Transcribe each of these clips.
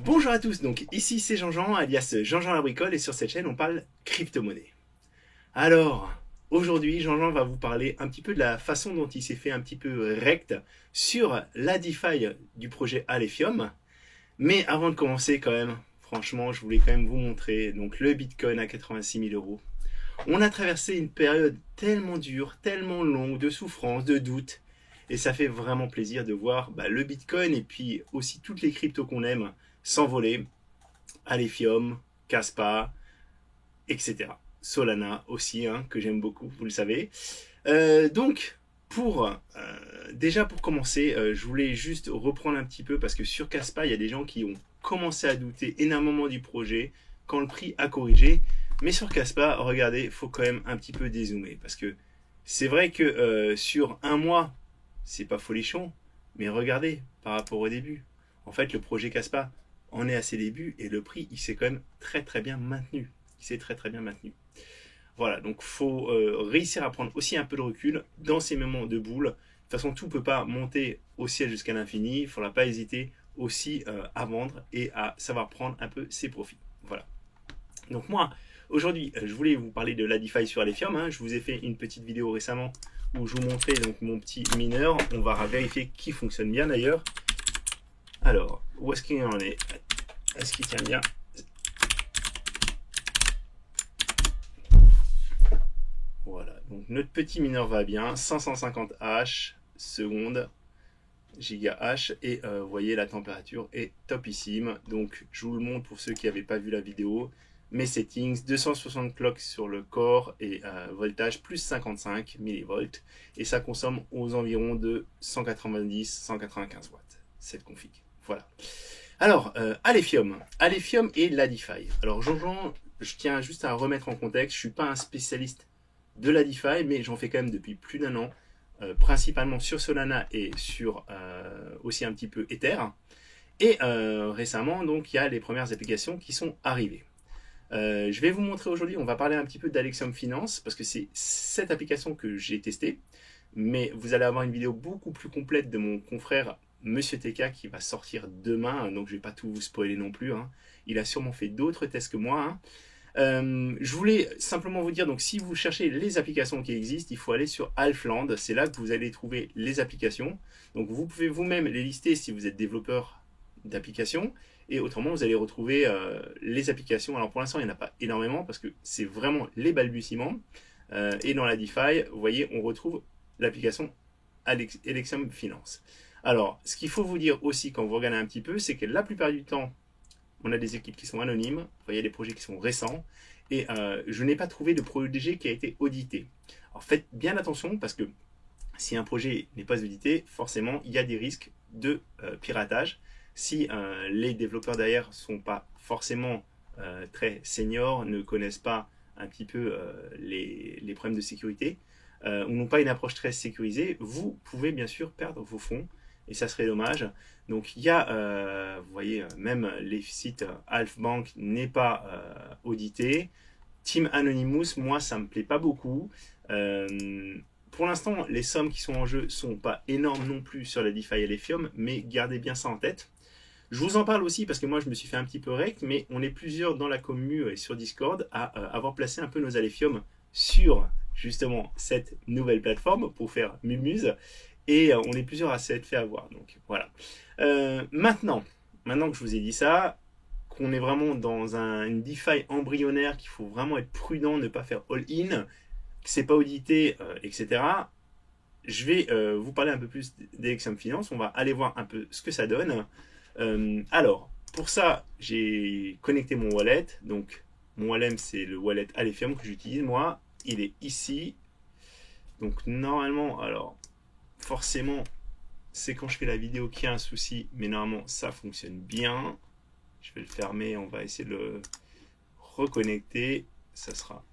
Bonjour à tous, donc ici c'est Jean-Jean, alias Jean-Jean la bricole, et sur cette chaîne on parle crypto-monnaie. Alors, aujourd'hui Jean-Jean va vous parler un petit peu de la façon dont il s'est fait un petit peu rect sur la DeFi du projet Alephium. Mais avant de commencer quand même, franchement je voulais quand même vous montrer donc le Bitcoin à 86 000 euros. On a traversé une période tellement dure, tellement longue, de souffrance, de doute, et ça fait vraiment plaisir de voir le Bitcoin et puis aussi toutes les cryptos qu'on aime s'envoler. Alephium, Kaspa, etc. Solana aussi, que j'aime beaucoup, vous le savez. Donc, déjà pour commencer, je voulais juste reprendre un petit peu parce que sur Kaspa, il y a des gens qui ont commencé à douter énormément du projet quand le prix a corrigé. Mais sur Kaspa, regardez, il faut quand même un petit peu dézoomer parce que c'est vrai que sur un mois, c'est pas folichon, mais regardez par rapport au début. En fait, le projet Kaspa en est à ses débuts et le prix, il s'est quand même très bien maintenu. Il s'est très bien maintenu. Voilà, donc faut réussir à prendre aussi un peu de recul dans ces moments de boule. De toute façon, tout ne peut pas monter au ciel jusqu'à l'infini. Il ne faudra pas hésiter aussi à vendre et à savoir prendre un peu ses profits. Voilà. Donc moi, aujourd'hui, je voulais vous parler de la DeFi sur Alephium. Je vous ai fait une petite vidéo récemment où je vous montrais donc mon petit mineur. On va vérifier qu'il fonctionne bien d'ailleurs. Alors, où est-ce qu'il en est? Est-ce qu'il tient bien? Voilà, donc notre petit mineur va bien, 550 H secondes, giga H, et vous voyez la température est topissime. Donc je vous le montre pour ceux qui n'avaient pas vu la vidéo. Mes settings, 260 clocks sur le core et voltage plus 55 millivolts, et ça consomme aux environs de 190-195 watts cette config. Voilà. Alors, Alephium et la DeFi. Alors, Jean-Jean, je tiens juste à remettre en contexte, je ne suis pas un spécialiste de la DeFi, mais j'en fais quand même depuis plus d'un an, principalement sur Solana et sur aussi un petit peu Ether. Et récemment, donc, il y a les premières applications qui sont arrivées. Je vais vous montrer aujourd'hui, on va parler un petit peu d'Alexium Finance, parce que c'est cette application que j'ai testée, mais vous allez avoir une vidéo beaucoup plus complète de mon confrère Monsieur TK qui va sortir demain, donc je vais pas tout vous spoiler non plus. Il a sûrement fait d'autres tests que moi. Je voulais simplement vous dire, donc si vous cherchez les applications qui existent, il faut aller sur Alfland, c'est là que vous allez trouver les applications. Donc vous pouvez vous-même les lister si vous êtes développeur d'applications, et autrement vous allez retrouver les applications. Alors pour l'instant il n'y en a pas énormément parce que c'est vraiment les balbutiements. Et dans la DeFi, vous voyez, on retrouve l'application Alephium Finance. Alors, ce qu'il faut vous dire aussi quand vous regardez un petit peu, c'est que la plupart du temps, on a des équipes qui sont anonymes, vous voyez des projets qui sont récents, et je n'ai pas trouvé de projet qui a été audité. Alors faites bien attention parce que si un projet n'est pas audité, forcément il y a des risques de piratage. Si les développeurs derrière ne sont pas forcément très seniors, ne connaissent pas un petit peu les problèmes de sécurité, ou n'ont pas une approche très sécurisée, vous pouvez bien sûr perdre vos fonds. Et ça serait dommage. Donc il y a, vous voyez, même les sites Halfbank n'est pas audité. Team Anonymous, moi ça me plaît pas beaucoup. Pour l'instant, les sommes qui sont en jeu sont pas énormes non plus sur la DeFi Alephium, mais gardez bien ça en tête. Je vous en parle aussi parce que moi je me suis fait un petit peu rect, mais on est plusieurs dans la commu et sur Discord à avoir placé un peu nos Alephium sur justement cette nouvelle plateforme pour faire Mumuse. Et on est plusieurs à s'être fait avoir. Donc voilà. Maintenant que je vous ai dit ça, qu'on est vraiment dans une DeFi embryonnaire, qu'il faut vraiment être prudent, ne pas faire all-in, que c'est pas audité, etc. Je vais vous parler un peu plus d'Alexium Finance. On va aller voir un peu ce que ça donne. Alors, pour ça, j'ai connecté mon wallet. Donc, mon wallet, c'est le wallet Alephium que j'utilise moi. Il est ici. Donc, normalement, alors, forcément, c'est quand je fais la vidéo qu'il y a un souci, mais normalement ça fonctionne bien. Je vais le fermer, on va essayer de le reconnecter, ça sera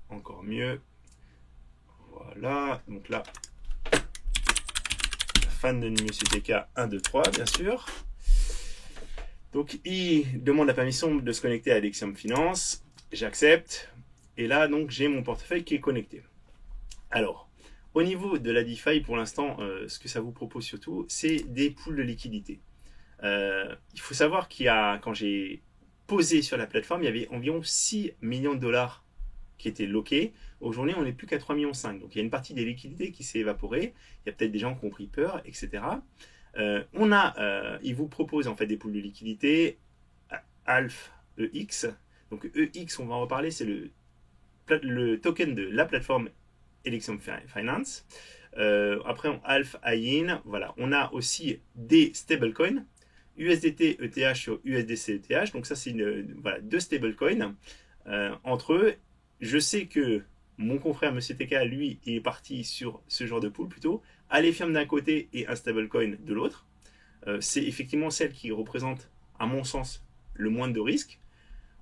encore mieux. Voilà, donc là, fan de Monsieur TK 1, 2, 3, bien sûr. Donc il demande la permission de se connecter à Alephium Finance, j'accepte, et là donc j'ai mon portefeuille qui est connecté. Alors, au niveau de la DeFi, pour l'instant, ce que ça vous propose surtout, c'est des pools de liquidité. Il faut savoir quand j'ai posé sur la plateforme, il y avait environ 6 millions de dollars qui étaient loqués. Aujourd'hui, on n'est plus qu'à 3,5 millions. Donc il y a une partie des liquidités qui s'est évaporée. Il y a peut-être des gens qui ont pris peur, etc. Ils vous proposent en fait des poules de liquidité ALF EX. Donc EX, on va en reparler, c'est le token de la plateforme Electrum Finance. Après, ALF IN, voilà. On a aussi des stablecoins, USDT ETH sur USDC ETH. Donc ça, c'est voilà, deux stablecoins entre eux. Je sais que mon confrère Monsieur TK, lui, est parti sur ce genre de pool plutôt. Alephium d'un côté et un stablecoin de l'autre. C'est effectivement celle qui représente, à mon sens, le moins de risques.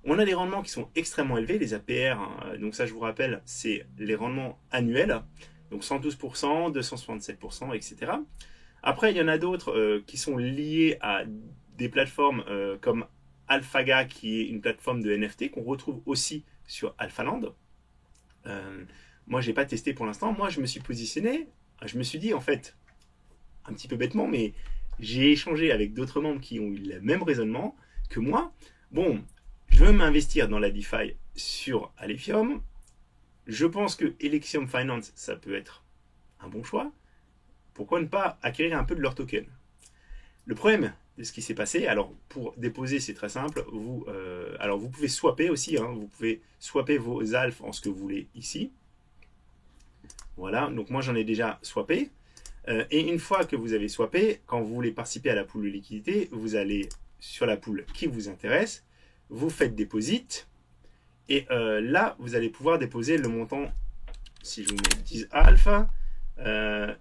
On a des rendements qui sont extrêmement élevés, les APR, hein, donc ça je vous rappelle, c'est les rendements annuels, donc 112%, 267%, etc. Après, il y en a d'autres qui sont liés à des plateformes comme AlphaGa, qui est une plateforme de NFT qu'on retrouve aussi sur AlphaLand. Moi, je n'ai pas testé pour l'instant. Moi, je me suis positionné, je me suis dit, en fait, un petit peu bêtement, mais j'ai échangé avec d'autres membres qui ont eu le même raisonnement que moi. Bon, je veux m'investir dans la DeFi sur Alephium. Je pense que Electrum Finance, ça peut être un bon choix. Pourquoi ne pas acquérir un peu de leur token? Le problème de ce qui s'est passé, alors pour déposer, c'est très simple. Alors vous pouvez swapper aussi, hein, vous pouvez swapper vos alphes en ce que vous voulez ici. Voilà, donc moi j'en ai déjà swappé. Et une fois que vous avez swappé, quand vous voulez participer à la pool de liquidité, vous allez sur la pool qui vous intéresse, vous faites deposit, et là, vous allez pouvoir déposer le montant, si je vous mets 10 alpha,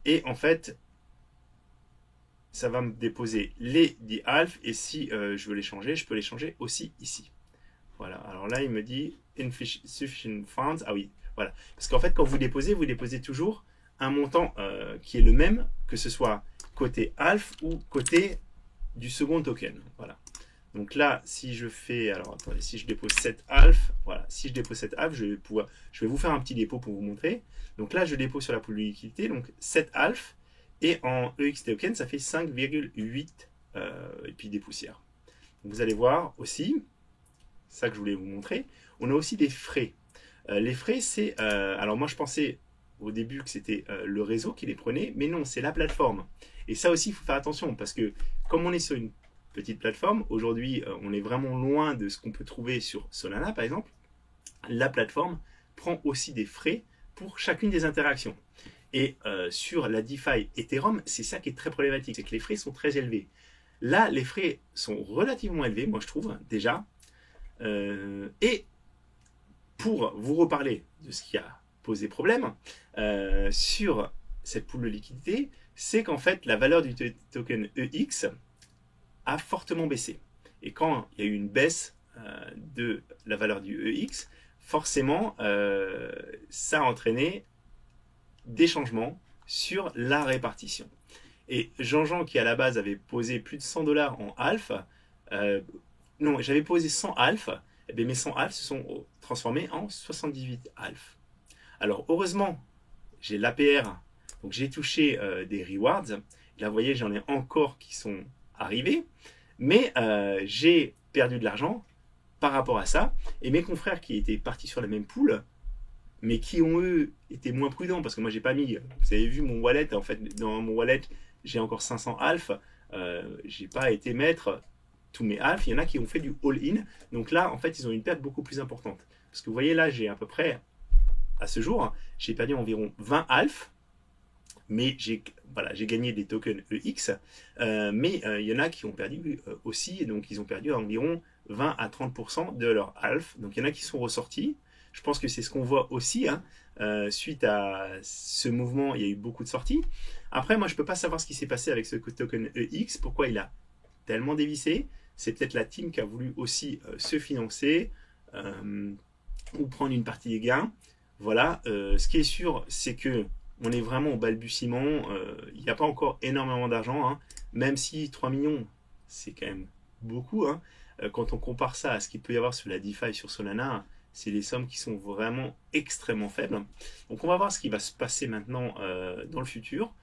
et en fait, ça va me déposer les 10 alpha, et si je veux les changer, je peux les changer aussi ici. Voilà, alors là, il me dit insufficient funds, ah oui, voilà. Parce qu'en fait, quand vous déposez toujours un montant qui est le même, que ce soit côté alpha ou côté du second token. Voilà. Donc là, si je fais, alors attendez, si je dépose 7 alpha, voilà, si je dépose 7 alpha, je vais vous faire un petit dépôt pour vous montrer. Donc là, je dépose sur la pool de liquidité, donc 7 alpha, et en EX token, ça fait 5,8 et puis des poussières. Donc vous allez voir aussi, ça que je voulais vous montrer, on a aussi des frais. Les frais, c'est, alors moi je pensais au début que c'était le réseau qui les prenait, mais non, c'est la plateforme. Et ça aussi, il faut faire attention, parce que comme on est sur une petite plateforme, aujourd'hui, on est vraiment loin de ce qu'on peut trouver sur Solana, par exemple. La plateforme prend aussi des frais pour chacune des interactions. Et sur la DeFi Ethereum, c'est ça qui est très problématique, c'est que les frais sont très élevés. Là, les frais sont relativement élevés, moi je trouve, déjà. Et pour vous reparler de ce qui a posé problème sur cette pool de liquidité, c'est qu'en fait, la valeur du token EX a fortement baissé. Et quand il y a eu une baisse de la valeur du EX, forcément, ça a entraîné des changements sur la répartition. Et Jean-Jean, qui à la base avait posé plus de 100 $ en alpha, non, j'avais posé 100 alpha, et bien mes 100 alpha se sont transformés en 78 alpha. Alors heureusement, j'ai l'APR, donc j'ai touché des rewards. Là, vous voyez, j'en ai encore qui sont arrivés, mais j'ai perdu de l'argent par rapport à ça. Et mes confrères qui étaient partis sur la même pool, mais qui ont eux été moins prudents, parce que moi j'ai pas mis, vous avez vu mon wallet, en fait dans mon wallet j'ai encore 500 alpha, j'ai pas été mettre tous mes alpha, il y en a qui ont fait du all-in, donc là en fait ils ont une perte beaucoup plus importante, parce que vous voyez là j'ai à peu près, à ce jour, j'ai perdu environ 20 alpha, mais j'ai gagné des tokens EX, mais il y en a qui ont perdu aussi, donc ils ont perdu environ 20 à 30% de leur alpha, donc il y en a qui sont ressortis. Je pense que c'est ce qu'on voit aussi, hein. Suite à ce mouvement, il y a eu beaucoup de sorties. Après, moi, je ne peux pas savoir ce qui s'est passé avec ce token EX, pourquoi il a tellement dévissé. C'est peut-être la team qui a voulu aussi se financer ou prendre une partie des gains. Voilà, ce qui est sûr, c'est que on est vraiment au balbutiement. Il n'y a pas encore énormément d'argent, hein. Même si 3 millions, c'est quand même beaucoup, hein. Quand on compare ça à ce qu'il peut y avoir sur la DeFi, sur Solana, c'est des sommes qui sont vraiment extrêmement faibles. Donc on va voir ce qui va se passer maintenant dans le futur.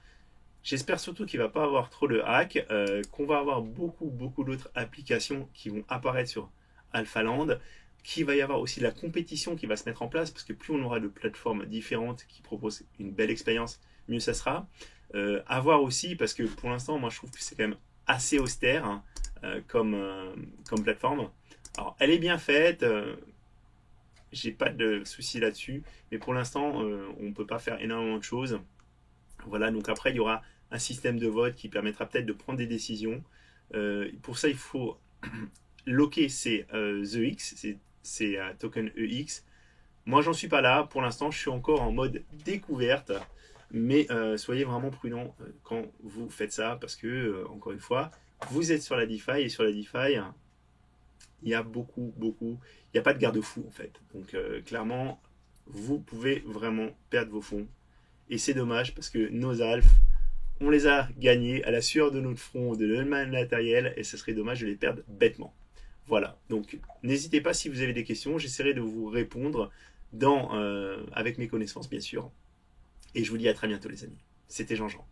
J'espère surtout qu'il ne va pas avoir trop de hacks, qu'on va avoir beaucoup d'autres applications qui vont apparaître sur Alphaland, qu'il va y avoir aussi de la compétition qui va se mettre en place, parce que plus on aura de plateformes différentes qui proposent une belle expérience, mieux ça sera. À voir aussi, parce que pour l'instant, moi je trouve que c'est quand même assez austère, hein, comme plateforme. Alors, elle est bien faite, j'ai pas de soucis là-dessus, mais pour l'instant, on ne peut pas faire énormément de choses. Voilà, donc après, il y aura un système de vote qui permettra peut-être de prendre des décisions. Pour ça, il faut locker ces The X, ces tokens EX. Moi, j'en suis pas là. Pour l'instant, je suis encore en mode découverte. Mais soyez vraiment prudents quand vous faites ça, parce que, encore une fois, vous êtes sur la DeFi, et sur la DeFi, il y a il n'y a pas de garde-fou en fait. Donc clairement, vous pouvez vraiment perdre vos fonds. Et c'est dommage parce que nos alphes, on les a gagnés à la sueur de notre front, de notre matériel, et ce serait dommage de les perdre bêtement. Voilà, donc n'hésitez pas si vous avez des questions, j'essaierai de vous répondre avec mes connaissances bien sûr. Et je vous dis à très bientôt les amis. C'était Jean-Jean.